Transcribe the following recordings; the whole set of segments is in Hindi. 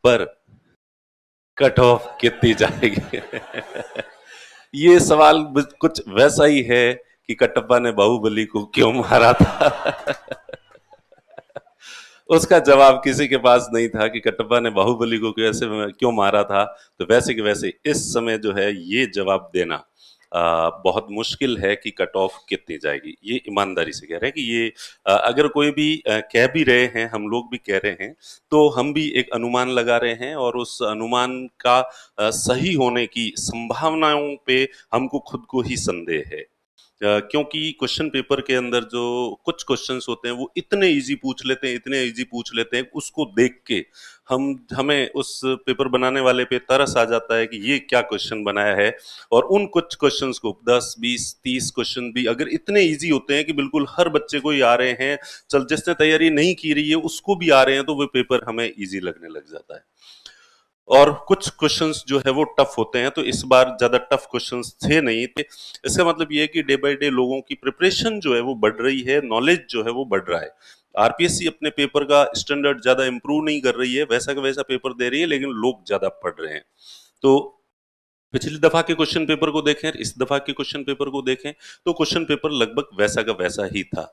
पर कट ऑफ कितनी जाएगी? ये सवाल कुछ वैसा ही है कि कटप्पा ने बाहुबली को क्यों मारा था। उसका जवाब किसी के पास नहीं था कि कटप्पा ने बाहुबली को कैसे क्यों मारा था। तो वैसे के वैसे इस समय जो है ये जवाब देना बहुत मुश्किल है कि कट ऑफ कितनी जाएगी। ये ईमानदारी से कह रहे हैं कि ये अगर कोई भी कह भी रहे हैं, हम लोग भी कह रहे हैं, तो हम भी एक अनुमान लगा रहे हैं और उस अनुमान का सही होने की संभावनाओं पे हमको खुद को ही संदेह है। क्योंकि क्वेश्चन पेपर के अंदर जो कुछ क्वेश्चंस होते हैं वो इतने इजी पूछ लेते हैं, इतने इजी पूछ लेते हैं, उसको देख के हमें उस पेपर बनाने वाले पे तरस आ जाता है कि ये क्या क्वेश्चन बनाया है। और उन कुछ क्वेश्चंस को 10, 20, 30 क्वेश्चन भी अगर इतने इजी होते हैं कि बिल्कुल हर बच्चे को ही आ रहे हैं, चल जिसने तैयारी नहीं की रही है उसको भी आ रहे हैं, तो वो पेपर हमें इजी लगने लग जाता है। और कुछ क्वेश्चंस जो है वो टफ होते हैं, तो इस बार ज्यादा टफ क्वेश्चंस थे नहीं थे। इसका मतलब ये है कि डे बाय डे लोगों की प्रिपरेशन जो है वो बढ़ रही है, नॉलेज जो है वो बढ़ रहा है। आरपीएससी अपने पेपर का स्टैंडर्ड ज्यादा इंप्रूव नहीं कर रही है, वैसा का वैसा पेपर दे रही है, लेकिन लोग ज्यादा पढ़ रहे हैं। तो पिछली दफा के क्वेश्चन पेपर को देखें, इस दफा के क्वेश्चन पेपर को देखें, तो क्वेश्चन पेपर लगभग वैसा का वैसा ही था।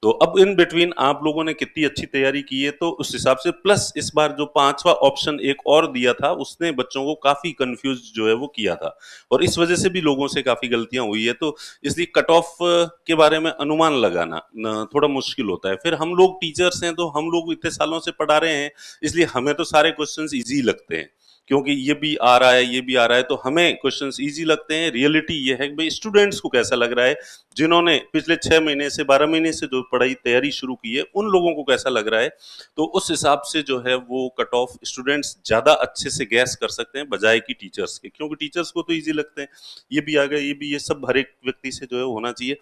तो अब इन बिटवीन आप लोगों ने कितनी अच्छी तैयारी की है, तो उस हिसाब से प्लस इस बार जो 5वां ऑप्शन एक और दिया था, उसने बच्चों को काफी कंफ्यूज जो है वो किया था, और इस वजह से भी लोगों से काफी गलतियां हुई है। तो इसलिए कट ऑफ के बारे में अनुमान लगाना थोड़ा मुश्किल होता है। फिर हम लोग टीचर्स हैं, तो हम लोग इतने सालों से पढ़ा रहे हैं, इसलिए हमें तो सारे क्वेश्चंस इजी लगते हैं, क्योंकि ये भी आ रहा है, ये भी आ रहा है, तो हमें क्वेश्चंस इजी लगते हैं। रियलिटी ये है कि भाई स्टूडेंट्स को कैसा लग रहा है, जिन्होंने पिछले 6 महीने से 12 महीने से जो पढ़ाई तैयारी शुरू की है, उन लोगों को कैसा लग रहा है। तो उस हिसाब से जो है वो कट ऑफ स्टूडेंट्स ज्यादा अच्छे से गैस कर सकते हैं बजाय कि टीचर्स के, क्योंकि टीचर्स को तो इजी लगते हैं, ये भी आ गया, ये भी, ये सब हर एक व्यक्ति से जो है होना चाहिए।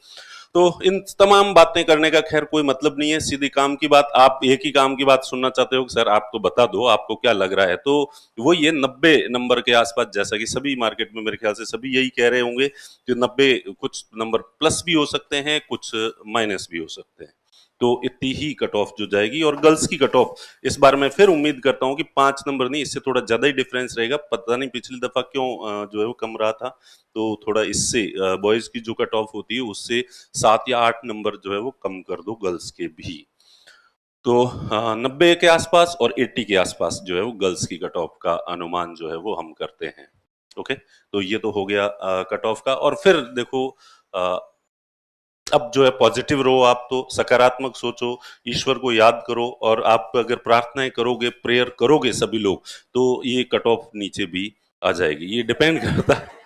तो इन तमाम बातें करने का खैर कोई मतलब नहीं है, सीधी काम की बात। आप एक ही काम की बात सुनना चाहते हो कि सर आप तो बता दो आपको क्या लग रहा है, तो वो ये 90 नंबर के आसपास, जैसा कि सभी मार्केट में मेरे ख्याल से सभी यही कह रहे होंगे कि 90, कुछ नंबर प्लस भी हो सकते हैं, कुछ माइनस भी हो सकते हैं। तो इतनी ही कट ऑफ जो जाएगी। और गर्ल्स की कट ऑफ इस बार मैं फिर उम्मीद करता हूं कि 5 नंबर नहीं, इससे थोड़ा ज्यादा ही डिफरेंस रहेगा। पता नहीं पिछली दफा क्यों जो है वो कम रहा था, तो थोड़ा इससे बॉयज की जो कट ऑफ होती है उससे 7 या 8 नंबर जो है वो कम कर दो गर्ल्स के भी। तो 90 के आसपास और 80 के आसपास जो है वो गर्ल्स की कट ऑफ का अनुमान जो है वो हम करते हैं। ओके, तो ये तो हो गया कट ऑफ का। और फिर देखो, अ, अब जो है पॉजिटिव रहो, आप तो सकारात्मक सोचो, ईश्वर को याद करो, और आप अगर प्रार्थनाएं करोगे, प्रेयर करोगे सभी लोग, तो ये कट ऑफ नीचे भी आ जाएगी। ये डिपेंड करता है,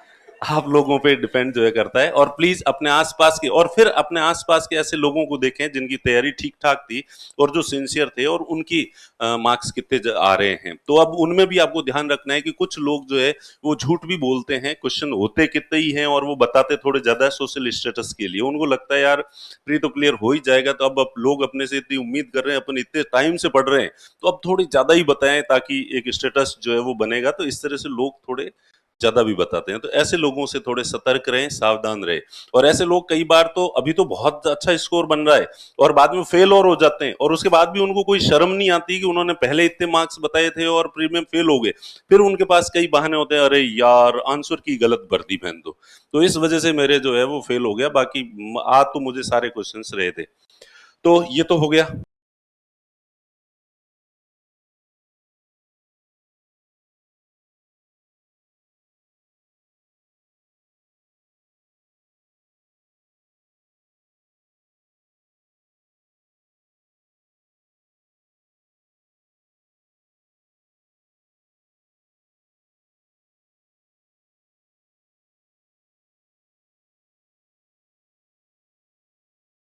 आप लोगों पे डिपेंड जो है करता है। और प्लीज अपने आसपास के, और फिर अपने आसपास के ऐसे लोगों को देखें जिनकी तैयारी ठीक ठाक थी और जो सिंसियर थे, और उनकी मार्क्स कितने आ रहे हैं। तो अब उनमें भी आपको ध्यान रखना है कि कुछ लोग जो है वो झूठ भी बोलते हैं, क्वेश्चन होते कितने ही हैं और वो बताते थोड़े ज्यादा सोशल स्टेटस के लिए। उनको लगता है यार प्री तो क्लियर हो ही जाएगा, तो अब लोग अपने से इतनी उम्मीद कर रहे हैं, अपन इतने टाइम से पढ़ रहे हैं, तो अब थोड़ी ज्यादा ही बताएं ताकि एक स्टेटस जो है वो बनेगा। तो इस तरह से लोग थोड़े ज्यादा भी बताते हैं, तो ऐसे लोगों से थोड़े सतर्क रहें, सावधान रहें। और ऐसे लोग कई बार तो अभी तो बहुत अच्छा स्कोर बन रहा है और बाद में फेल और हो जाते हैं, और उसके बाद भी उनको कोई शर्म नहीं आती कि उन्होंने पहले इतने मार्क्स बताए थे और प्री में फेल हो गए। फिर उनके पास कई बहाने होते हैं, अरे यार आंसर की गलत भर दी मैंने तो इस वजह से मेरे जो है वो फेल हो गया, बाकी आ तो मुझे सारे क्वेश्चंस रहे थे। तो ये तो हो गया।